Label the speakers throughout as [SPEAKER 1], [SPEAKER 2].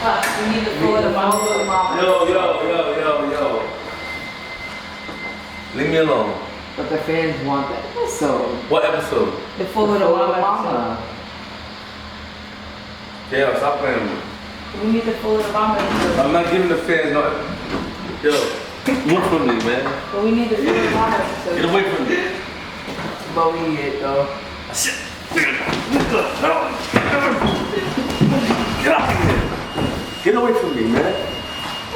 [SPEAKER 1] We need to pull the mama.
[SPEAKER 2] Yo. Leave me alone.
[SPEAKER 3] But the fans want that episode.
[SPEAKER 2] What episode?
[SPEAKER 1] The full of the mama.
[SPEAKER 2] Yeah, stop playing with me.
[SPEAKER 1] We need the full of the mama.
[SPEAKER 2] I'm not giving the fans no. Yo, move from me, man.
[SPEAKER 1] But we need the full of the mama episode.
[SPEAKER 2] Get away from me.
[SPEAKER 3] But we need it though.
[SPEAKER 2] Shit. Get out of here. Get away from me, man.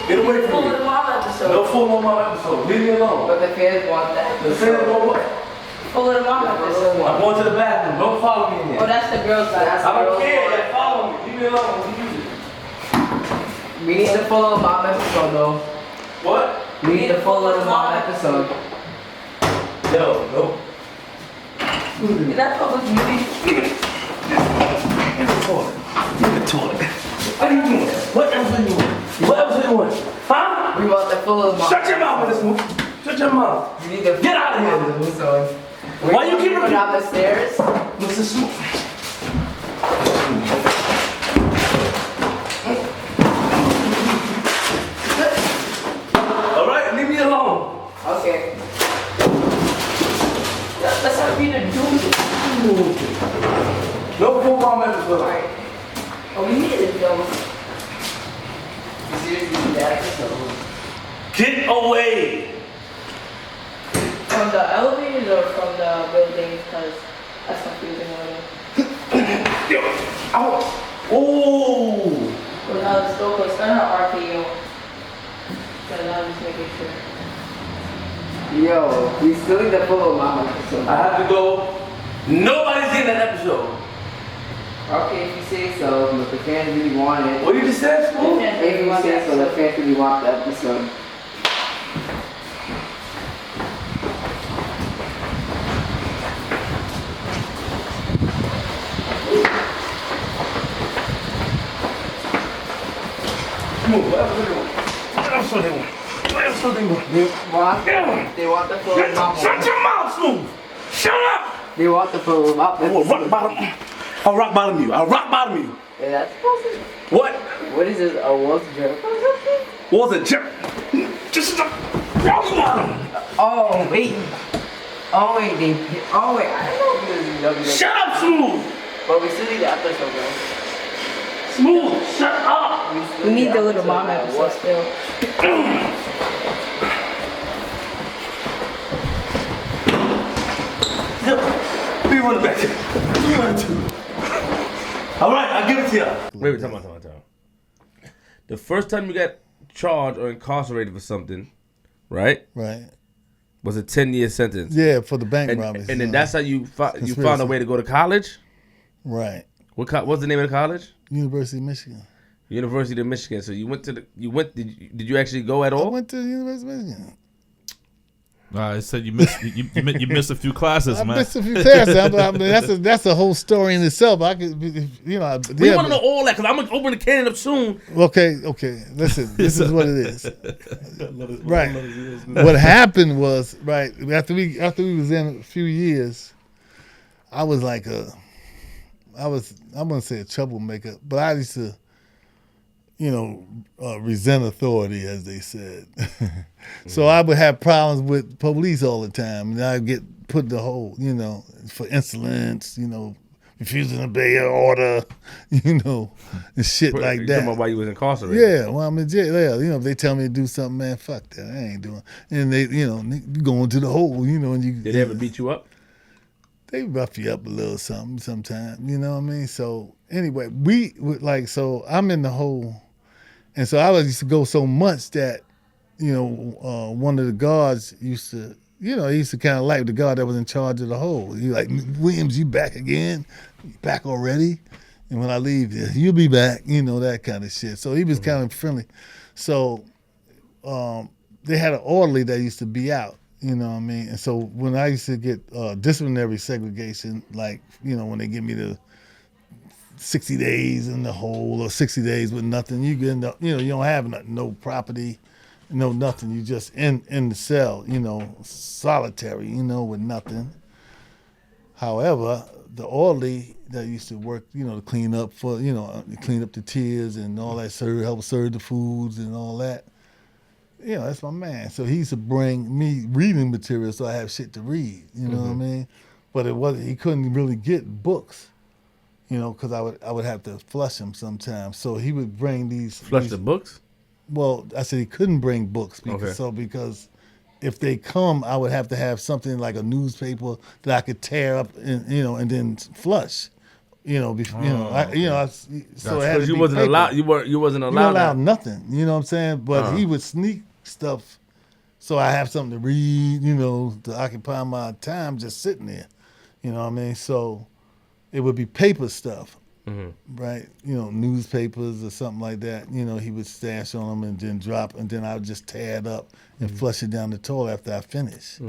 [SPEAKER 2] Get away from
[SPEAKER 1] Full
[SPEAKER 2] me.
[SPEAKER 1] of the mama episode.
[SPEAKER 2] No full mama episode. Leave me alone.
[SPEAKER 3] But the fans want that.
[SPEAKER 2] The fans want what?
[SPEAKER 1] Full of the mama episode.
[SPEAKER 2] I'm going to the bathroom. Don't follow me in here.
[SPEAKER 1] Oh, that's the girls' side.
[SPEAKER 2] I don't care. Like, follow me. Leave me alone.
[SPEAKER 3] We need the full of the mom episode though.
[SPEAKER 2] What?
[SPEAKER 3] We need the full of the mom episode.
[SPEAKER 2] Yo, no.
[SPEAKER 1] Is that public movie?
[SPEAKER 2] In the toilet. What are you doing? What else are you doing? What else are you doing? Huh?
[SPEAKER 3] We want the full of the mom.
[SPEAKER 2] Shut your mouth with this move. Shut your mouth.
[SPEAKER 3] We need the
[SPEAKER 2] Get out of here.
[SPEAKER 3] episode.
[SPEAKER 2] Why you keep
[SPEAKER 3] going down the stairs?
[SPEAKER 2] Mr. Smoot. Alright, leave me alone.
[SPEAKER 3] Okay.
[SPEAKER 1] That's how we need to do it.
[SPEAKER 2] No full mom episode.
[SPEAKER 1] Alright. Oh, we need it though.
[SPEAKER 3] We seriously need that episode.
[SPEAKER 2] Get away.
[SPEAKER 1] From the elevators or from the buildings? Because that's confusing already.
[SPEAKER 2] Yo. Ow. Ooh.
[SPEAKER 1] Well, now let's go. It's not an RPO. So now I'm just making sure.
[SPEAKER 3] Yo, we still need the full of mom episode.
[SPEAKER 2] I have to go. Nobody's getting that episode.
[SPEAKER 3] Okay, if you say so, but the fans really want it.
[SPEAKER 2] What you just said, Smoot?
[SPEAKER 3] If you say so, the fans really want the episode.
[SPEAKER 2] Smoot, what else are they doing? What else are they doing? What else are they doing?
[SPEAKER 3] They want the full of mom.
[SPEAKER 2] Shut your mouth, Smoot! Shut up!
[SPEAKER 3] They want the full of mom
[SPEAKER 2] I will
[SPEAKER 3] episode.
[SPEAKER 2] rock bottom. I'll rock bottom you. I'll rock bottom you.
[SPEAKER 3] Yeah, that's supposed to.
[SPEAKER 2] What?
[SPEAKER 3] What is this? A wolf jerk or something?
[SPEAKER 2] Was a jerk. Just a rock bottom.
[SPEAKER 3] Oh wait. Oh wait, they. Oh wait, I don't know if this is WWE.
[SPEAKER 2] Shut up, Smooth.
[SPEAKER 3] But we still need the episode, bro.
[SPEAKER 2] Smooth, shut up.
[SPEAKER 1] We need the little
[SPEAKER 3] episode
[SPEAKER 1] mom
[SPEAKER 3] now.
[SPEAKER 1] episode
[SPEAKER 3] What?
[SPEAKER 1] still.
[SPEAKER 2] We run it back. We run it to. All right, I'll give it to you. Wait, time out. The first time you got charged or incarcerated for something, right?
[SPEAKER 4] Right.
[SPEAKER 2] Was a 10-year sentence.
[SPEAKER 4] Yeah, for the bank
[SPEAKER 2] And,
[SPEAKER 4] robberies.
[SPEAKER 2] and then that's how you found
[SPEAKER 4] Conspiracy.
[SPEAKER 2] a way to go to college?
[SPEAKER 4] Right.
[SPEAKER 2] What's the name of the college?
[SPEAKER 4] University of Michigan.
[SPEAKER 2] University of Michigan. So you went to did you actually go at
[SPEAKER 4] I
[SPEAKER 2] all?
[SPEAKER 4] went to the University of Michigan.
[SPEAKER 5] I said you missed you missed a few classes,
[SPEAKER 4] I
[SPEAKER 5] man.
[SPEAKER 4] missed a few classes. I mean, that's a whole story in itself. I could, you know.
[SPEAKER 2] We
[SPEAKER 4] yeah,
[SPEAKER 2] want to know all that because I'm gonna open the can up soon.
[SPEAKER 4] Okay. Listen, this is what it is. Right. What happened was, right, after we was in a few years, I was like I'm gonna say a troublemaker, but I used to, resent authority, as they said. So I would have problems with police all the time, and I'd get put in the hole, for insolence, refusing to obey an order, and shit like
[SPEAKER 2] You
[SPEAKER 4] that.
[SPEAKER 2] talking about why you was incarcerated?
[SPEAKER 4] Yeah, well, I'm in jail. Yeah, if they tell me to do something, man, fuck that. I ain't doing. And they, you go into the hole, and you.
[SPEAKER 2] Did they ever beat you up?
[SPEAKER 4] They rough you up a little something sometimes, you know what I mean? So anyway, so I'm in the hole, and so I used to go so much that, one of the guards used to, he used to kind of like the guard that was in charge of the hole. He like, Williams, you back again? You back already? And when I leave, you'll be back, that kind of shit. So he was kind of friendly. So they had an orderly that used to be out. You know what I mean? And so when I used to get disciplinary segregation, like, when they give me the 60 days in the hole or 60 days with nothing, you get, you don't have nothing, no property, no nothing. You just in the cell, solitary, with nothing. However, the orderly that used to work, to clean up clean up the tiers and all that, help serve the foods and all that. That's my man. So he used to bring me reading material so I have shit to read. You know what I mean? But he couldn't really get books, because I would have to flush him sometimes. So he would bring these.
[SPEAKER 2] Flush the books?
[SPEAKER 4] Well, I said he couldn't bring books because if they come, I would have to have something like a newspaper that I could tear up and and then flush. So it had to
[SPEAKER 2] you
[SPEAKER 4] be
[SPEAKER 2] wasn't
[SPEAKER 4] paper.
[SPEAKER 2] allowed. You wasn't
[SPEAKER 4] You weren't
[SPEAKER 2] allowed.
[SPEAKER 4] allowed nothing. You know what I'm saying? But he would sneak stuff, so I have something to read. To occupy my time just sitting there. You know what I mean? So it would be paper stuff, right? Newspapers or something like that. He would stash on them and then drop, and then I would just tear it up and flush it down the toilet after I finish.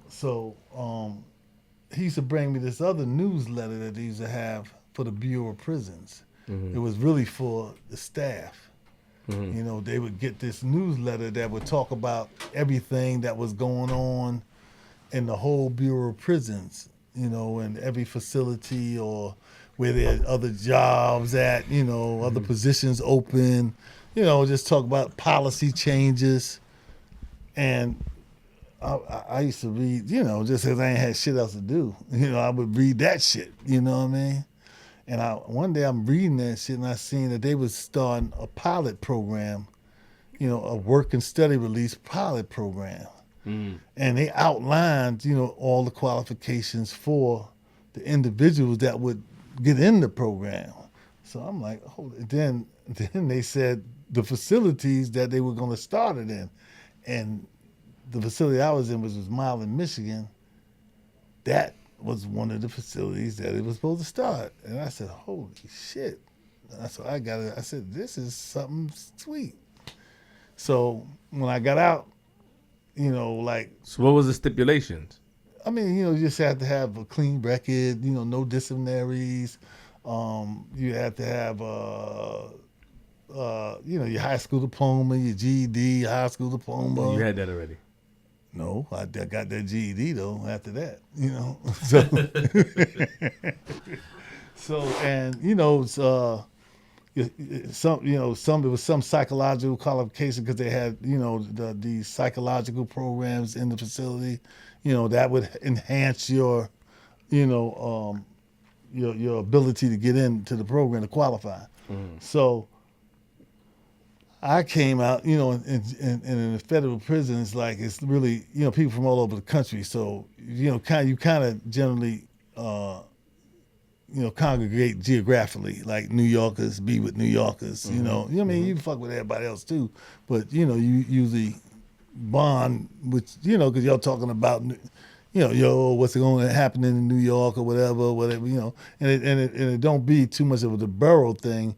[SPEAKER 4] So he used to bring me this other newsletter that they used to have for the Bureau of Prisons. It was really for the staff. They would get this newsletter that would talk about everything that was going on in the whole Bureau of Prisons, in every facility or where there are other jobs at, other positions open, just talk about policy changes. And I used to read, just because I ain't had shit else to do. I would read that shit, you know what I mean? And one day I'm reading that shit and I seen that they was starting a pilot program, a work and study release pilot program. And they outlined, all the qualifications for the individuals that would get in the program. So I'm like, then they said the facilities that they were going to start it in. And the facility I was in was Milan, Michigan. That was one of the facilities that it was supposed to start. And I said, holy shit. So I said, this is something sweet. So when I got out,
[SPEAKER 2] So what was the stipulations?
[SPEAKER 4] I mean, you just have to have a clean record, no disciplinaries. You have to have, your high school diploma, your GED, your high school diploma.
[SPEAKER 2] You had that already.
[SPEAKER 4] No, I got that GED though after that, it was some psychological qualification because they had, the psychological programs in the facility, that would enhance your, your ability to get into the program to qualify. So I came out, in the federal prison, it's really, people from all over the country. So, you kind of generally, congregate geographically, like New Yorkers be with New Yorkers, you fuck with everybody else too, but, you usually bond with, because y'all talking about, what's going to happen in New York or whatever, and it don't be too much of a borough thing.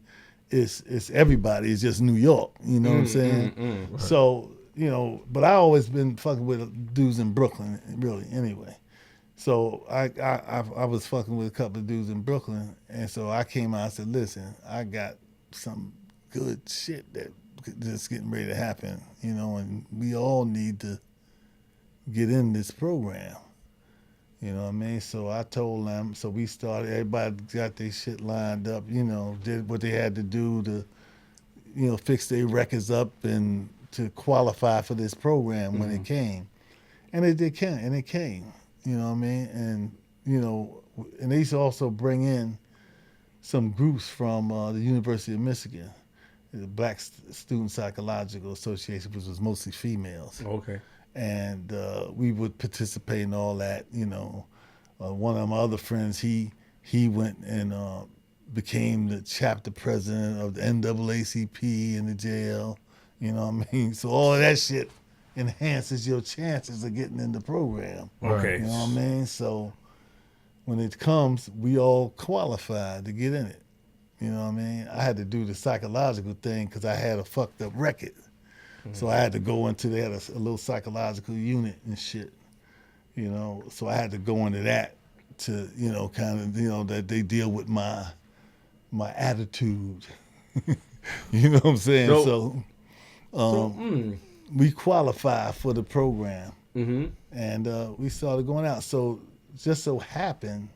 [SPEAKER 4] It's everybody. It's just New York. You know what I'm saying? Right. So, but I always been fucking with dudes in Brooklyn, really, anyway. So I was fucking with a couple of dudes in Brooklyn, and so I came out and said, listen, I got some good shit that's getting ready to happen, and we all need to get in this program. You know what I mean? So I told them, so we started, everybody got their shit lined up, did what they had to do to, fix their records up and to qualify for this program when it came. And it came, you know what I mean? And, and they used to also bring in some groups from the University of Michigan, the Black Student Psychological Association, which was mostly females.
[SPEAKER 2] Okay.
[SPEAKER 4] And we would participate in all that, one of my other friends, he went and became the chapter president of the NAACP in the jail, you know what I mean? So all of that shit enhances your chances of getting in the program.
[SPEAKER 2] Okay.
[SPEAKER 4] You know what I mean? So when it comes, we all qualify to get in it. You know what I mean? I had to do the psychological thing because I had a fucked up record. So I had to go into, they had a little psychological unit and shit, so I had to go into that to, kind of, that they deal with my attitude. You know what I'm saying? So we qualified for the program, and we started going out. So just so happened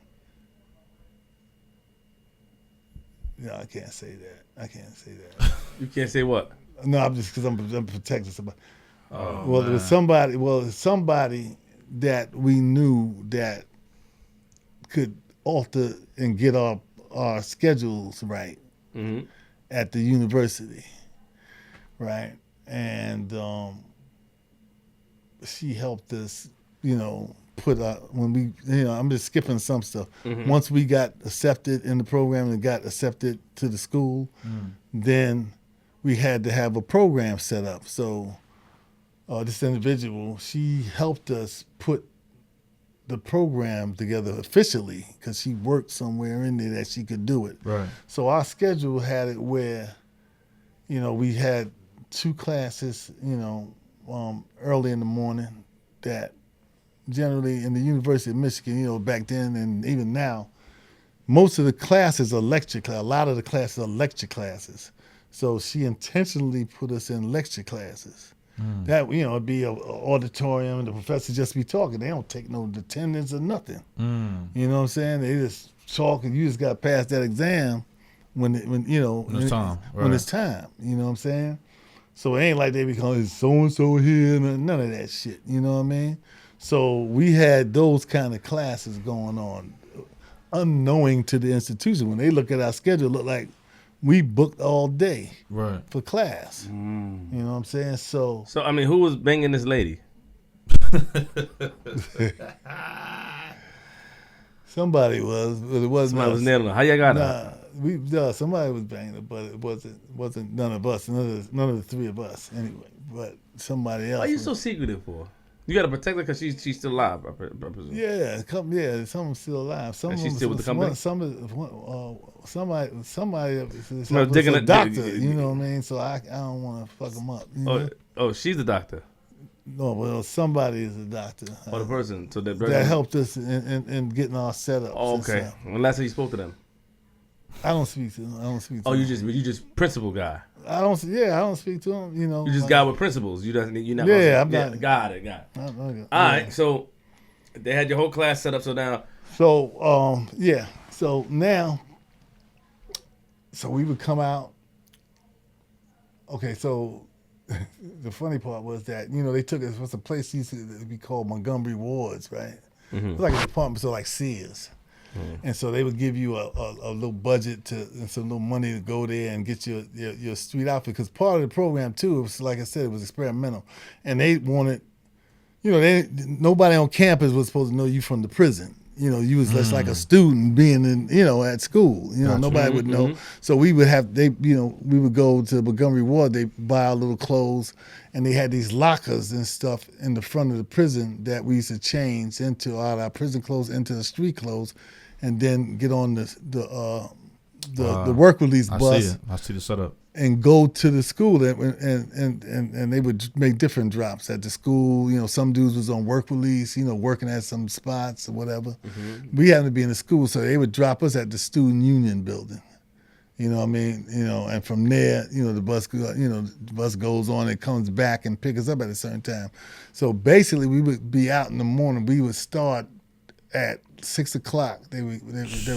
[SPEAKER 4] No, I can't say that. I can't say that.
[SPEAKER 2] You can't say what?
[SPEAKER 4] No, I'm just because I'm protecting somebody.
[SPEAKER 2] Oh,
[SPEAKER 4] Well, it was somebody. Well, it's somebody that we knew that could alter and get our schedules right at the university, right? And she helped us, put when we, I'm just skipping some stuff. Once we got accepted in the program and got accepted to the school, then we had to have a program set up. So this individual, she helped us put the program together officially because she worked somewhere in there that she could do it.
[SPEAKER 5] Right.
[SPEAKER 4] So our schedule had it where, we had 2 classes, early in the morning that generally in the University of Michigan, back then and even now, most of the classes are lecture class. A lot of the classes are lecture classes. So she intentionally put us in lecture classes. That, it'd be an auditorium and the professors just be talking. They don't take no attendance or nothing. You know what I'm saying? They just talk and you just got to pass that exam when it's time. When it's time. You know what I'm saying? So it ain't like they be calling so-and-so here, none of that shit. You know what I mean? So we had those kind of classes going on, unknowing to the institution. When they look at our schedule, it look like we booked all day for class. You know what I'm saying? So
[SPEAKER 2] I mean, who was banging this lady?
[SPEAKER 4] Somebody was, but it wasn't
[SPEAKER 2] Somebody
[SPEAKER 4] us.
[SPEAKER 2] was nailing her. How y'all got her?
[SPEAKER 4] Somebody was banging her, but it wasn't none of us. None of the 3 of us anyway. But somebody else.
[SPEAKER 2] Why are you so secretive for? You gotta protect her because she's still alive, I presume.
[SPEAKER 4] Yeah, some of them still alive. Some
[SPEAKER 2] And
[SPEAKER 4] of
[SPEAKER 2] she's
[SPEAKER 4] them
[SPEAKER 2] still with the company?
[SPEAKER 4] Somebody
[SPEAKER 2] Well, digging
[SPEAKER 4] a
[SPEAKER 2] a-
[SPEAKER 4] doctor, you know what I mean? So I don't want to fuck them up. You know?
[SPEAKER 2] Oh, she's the doctor.
[SPEAKER 4] No, well, somebody is a doctor.
[SPEAKER 2] Or the person. So that
[SPEAKER 4] Helped us in getting our setup.
[SPEAKER 2] Oh, okay. When last time you spoke to them?
[SPEAKER 4] I don't speak to them.
[SPEAKER 2] Oh, you just principal guy.
[SPEAKER 4] I don't speak to them.
[SPEAKER 2] You just guy with principles. You're not.
[SPEAKER 4] Yeah, I'm not.
[SPEAKER 2] Got it. All right. So they had your whole class set up. So now.
[SPEAKER 4] So yeah. So now. So we would come out. Okay, so the funny part was that they took us. What's a place used to be called Montgomery Wards, right? It was like a department store like Sears. And so they would give you a little budget and some little money to go there and get your street outfit. Because part of the program too, it was, like I said, it was experimental, and they wanted, nobody on campus was supposed to know you from the prison. You was just like a student being at school. Nobody would know. So we would have we would go to Montgomery Ward. They buy our little clothes, and they had these lockers and stuff in the front of the prison that we used to change into all our prison clothes into the street clothes. And then get on the work release bus.
[SPEAKER 5] I see the setup.
[SPEAKER 4] And go to the school and they would make different drops at the school. Some dudes was on work release, working at some spots or whatever. We happened to be in the school, so they would drop us at the student union building. You know what I mean? And from there, the bus goes on and comes back and picks us up at a certain time. So basically, we would be out in the morning. We would start at 6 o'clock. They would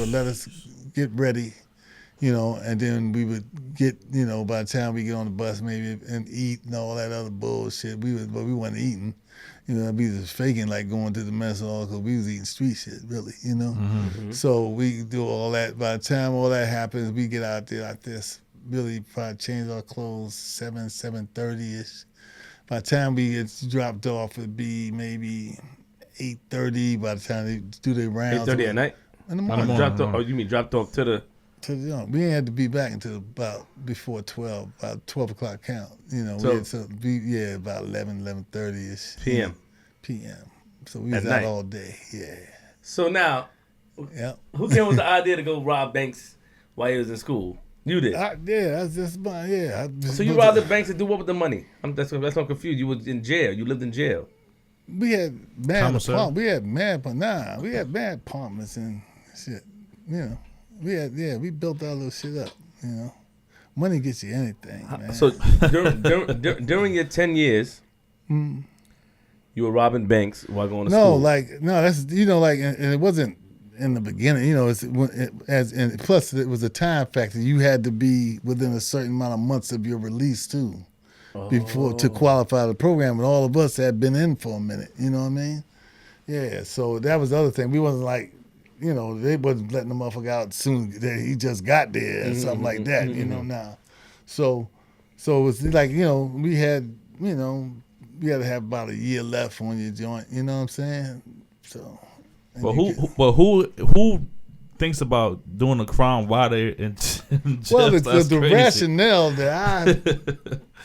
[SPEAKER 4] let us get ready, and then we would get, by the time we get on the bus maybe and eat and all that other bullshit. But we wasn't eating, we was faking like going to the mess hall because we was eating street shit, really, So we do all that. By the time all that happens, we get out there like this, really probably change our clothes 7:30ish. By the time we get dropped off, it'd be maybe 8:30 by the time they do their rounds.
[SPEAKER 2] 8:30 at night?
[SPEAKER 4] In the morning.
[SPEAKER 2] Dropped off, you mean dropped off to the...
[SPEAKER 4] We ain't had to be back until before 12, about 12 o'clock count. We had to be, about 11:30ish.
[SPEAKER 2] PM.
[SPEAKER 4] So we was
[SPEAKER 2] at
[SPEAKER 4] out
[SPEAKER 2] night.
[SPEAKER 4] all day, yeah.
[SPEAKER 2] So now, who came with the idea to go rob banks while he was in school? You did.
[SPEAKER 4] That's just my,
[SPEAKER 2] So you robbed the banks to do what with the money? That's what I'm confused. You was in jail. You lived in jail.
[SPEAKER 4] We had mad apartments and shit. We built our little shit up. Money gets you anything, man.
[SPEAKER 2] So during your 10 years, you were robbing banks while going to school.
[SPEAKER 4] That's and it wasn't in the beginning, and plus it was a time factor. You had to be within a certain amount of months of your release too, before to qualify the program. And all of us had been in for a minute. You know what I mean? Yeah. So that was the other thing. We wasn't like, they wasn't letting the motherfucker out soon that he just got there or something like that. Now, so it was like we had to have about a year left on your joint. You know what I'm saying? So.
[SPEAKER 5] But who thinks about doing a crime while they're in jail?
[SPEAKER 4] Well, the
[SPEAKER 5] crazy.
[SPEAKER 4] rationale that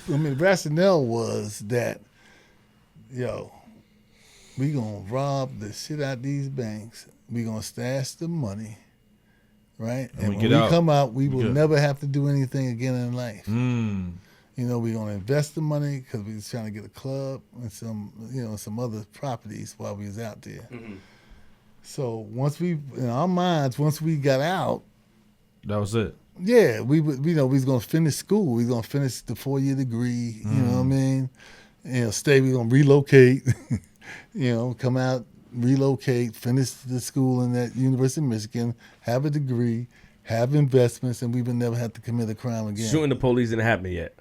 [SPEAKER 4] the rationale was that, we gonna rob the shit out these banks. We gonna stash the money, right? And when we come out, we will never have to do anything again in life. We're gonna invest the money because we was trying to get a club and some other properties while we was out there. Mm-hmm. So in our minds, once we got out,
[SPEAKER 5] that was it.
[SPEAKER 4] Yeah, we was gonna finish school. We was gonna finish the 4-year degree. You know what I mean? Stay. We gonna relocate. Come out, relocate, finish the school in that University of Michigan, have a degree, have investments, and we would never have to commit a crime again.
[SPEAKER 2] Shooting the police didn't happen yet.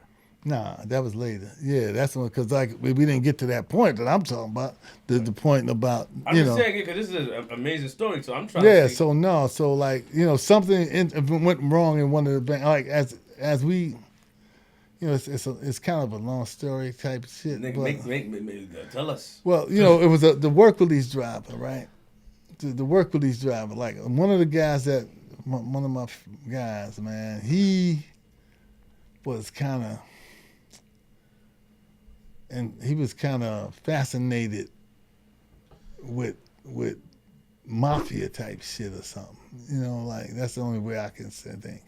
[SPEAKER 4] Nah, that was later. Yeah, that's one because we didn't get to that point that I'm talking about. The point about
[SPEAKER 2] I'm just saying because this is an amazing story, so I'm trying.
[SPEAKER 4] Yeah,
[SPEAKER 2] to see.
[SPEAKER 4] so something went wrong in one of the banks. Like as we, it's kind of a long story type shit.
[SPEAKER 2] Tell us.
[SPEAKER 4] Well, it was the work release driver, right? The work release driver, like one of the guys one of my guys, man, he was kind of. And he was kind of fascinated with mafia type shit or something. Like that's the only way I can think.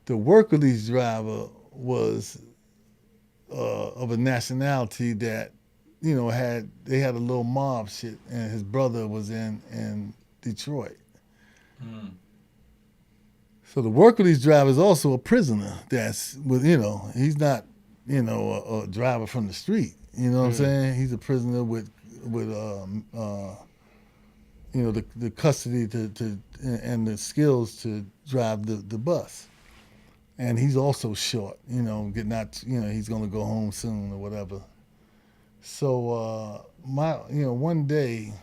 [SPEAKER 4] The work release driver was of a nationality that, they had a little mob shit, and his brother was in Detroit. So the work release driver is also a prisoner. That's he's not. A driver from the street. You know what I'm saying? He's a prisoner with the custody to and the skills to drive the bus. And he's also short. Getting out. He's gonna go home soon or whatever. So one day.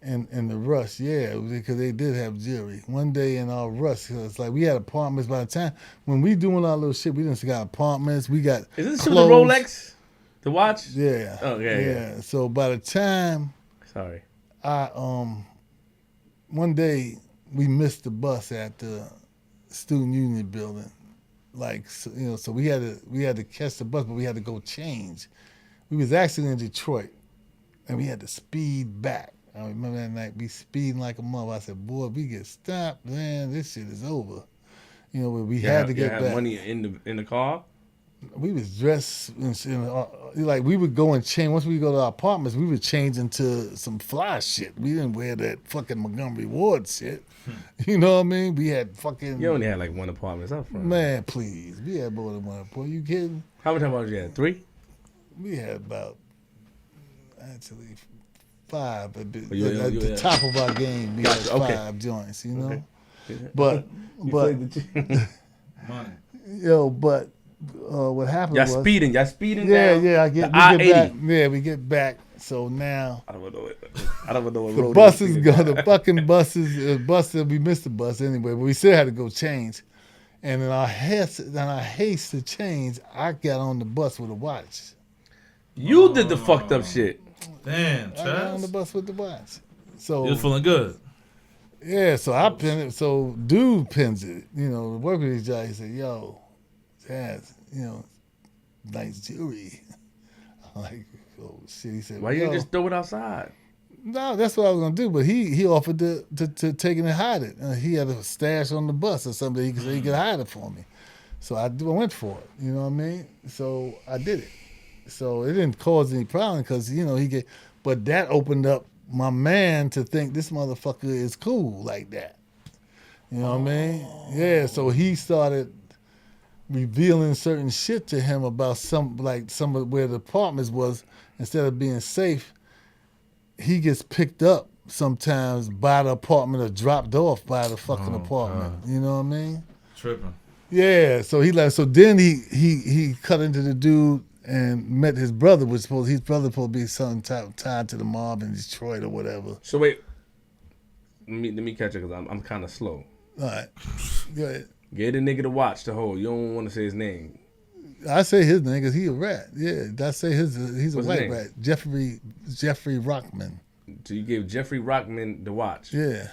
[SPEAKER 4] In the rush, yeah, because they did have jury. One day in our rush, cause it's like we had apartments. By the time when we doing our little shit, we just got apartments. We got
[SPEAKER 2] Is this
[SPEAKER 4] clothes.
[SPEAKER 2] The Rolex? The watch?
[SPEAKER 4] Yeah.
[SPEAKER 2] Oh yeah.
[SPEAKER 4] So by the time one day we missed the bus at the student union building. So we had to catch the bus, but we had to go change. We was actually in Detroit, and we had to speed back. I remember that night, we speeding like a mother. I said, boy, if we get stopped, man, this shit is over. We had to get back.
[SPEAKER 2] Money in the car?
[SPEAKER 4] We was dressed, like we would go and change. Once we go to our apartments, we would change into some fly shit. We didn't wear that fucking Montgomery Ward shit. You know what I mean? We had fucking...
[SPEAKER 2] You only had like one apartment up front.
[SPEAKER 4] Man, please. We had more than one apartment. You kidding?
[SPEAKER 2] How many apartments you had? 3?
[SPEAKER 4] We had about, actually... 5 at the top of our game. We had 5 joints, Okay. But what happened was
[SPEAKER 2] y'all speeding
[SPEAKER 4] yeah,
[SPEAKER 2] down.
[SPEAKER 4] We get back. So now
[SPEAKER 2] I don't know what
[SPEAKER 4] the
[SPEAKER 2] road
[SPEAKER 4] buses go. The fucking buses. We missed the bus anyway, but we still had to go change. And in our haste to change, I got on the bus with a watch.
[SPEAKER 2] You did the fucked up shit.
[SPEAKER 5] Damn, Chaz.
[SPEAKER 4] I got on the bus with the watch. So
[SPEAKER 5] you was feeling good.
[SPEAKER 4] Yeah, so I pinned it. So dude pins it. The work with his job. He said, "Yo, Chaz, nice jewelry." I'm like, oh shit. He said,
[SPEAKER 2] "Why you didn't just throw it outside?"
[SPEAKER 4] No, that's what I was gonna do. But he offered to take it and hide it. He had a stash on the bus or something. He could hide it for me. So I went for it. You know what I mean? So I did it. So it didn't cause any problem because but that opened up my man to think this motherfucker is cool like that. You know what I mean? Yeah. So he started revealing certain shit to him about some of where the apartments was. Instead of being safe, he gets picked up sometimes by the apartment or dropped off by the fucking apartment.
[SPEAKER 5] God.
[SPEAKER 4] You know what I mean?
[SPEAKER 5] Tripping.
[SPEAKER 4] Yeah. So he left. So then he cut into the dude and met his brother, which his brother supposed to be something tied to the mob in Detroit or whatever.
[SPEAKER 2] So wait, let me catch it because I'm kind of slow.
[SPEAKER 4] All right. Go ahead.
[SPEAKER 2] Get the nigga to watch the whole. You don't want to say his name.
[SPEAKER 4] I say his name because he a rat. Yeah, I say he's a
[SPEAKER 2] What's his
[SPEAKER 4] white
[SPEAKER 2] name?
[SPEAKER 4] rat. Jeffrey Rockman.
[SPEAKER 2] So you gave Jeffrey Rockman the watch.
[SPEAKER 4] Yeah.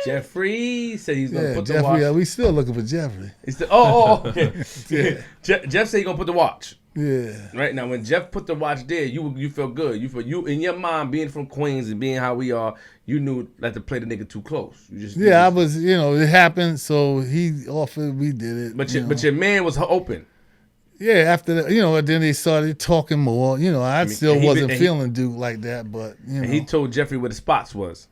[SPEAKER 2] Jeffrey said he's gonna
[SPEAKER 4] Yeah,
[SPEAKER 2] put the
[SPEAKER 4] Jeffrey.
[SPEAKER 2] watch.
[SPEAKER 4] We still looking for Jeffrey.
[SPEAKER 2] He said, oh, okay.
[SPEAKER 4] Yeah.
[SPEAKER 2] Jeff said he's gonna put the watch.
[SPEAKER 4] Yeah.
[SPEAKER 2] Right now, when Jeff put the watch there, you felt good. You in your mind being from Queens and being how we are, you knew not to play the nigga too close.
[SPEAKER 4] I was. It happened. So he offered. We did it.
[SPEAKER 2] But your man was open.
[SPEAKER 4] Yeah, after that, and then they started talking more. I still wasn't feeling Duke like that, but
[SPEAKER 2] And he told Jeffrey where the spots was.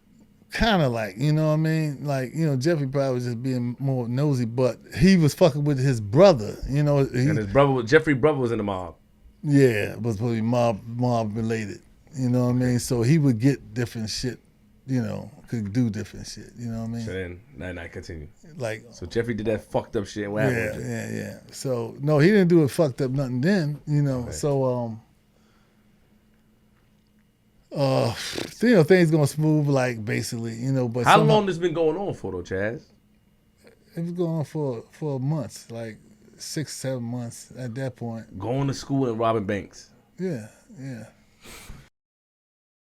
[SPEAKER 4] Kind of like, you know what I mean? Like, Jeffrey probably was just being more nosy, but he was fucking with his brother,
[SPEAKER 2] And his brother, Jeffrey's brother was in the mob.
[SPEAKER 4] Yeah, it was probably mob related. You know what I mean? So he would get different shit, could do different shit. You know what I mean?
[SPEAKER 2] So then, that continue.
[SPEAKER 4] Like,
[SPEAKER 2] so Jeffrey did that fucked up shit. What happened with you?
[SPEAKER 4] Yeah. So no, he didn't do it fucked up nothing then. Okay. So things gonna smooth like basically. But
[SPEAKER 2] how long this been going on for though, Chaz?
[SPEAKER 4] It was going on for months, like 6-7 months at that point.
[SPEAKER 2] Going to school and robbing banks.
[SPEAKER 4] Yeah.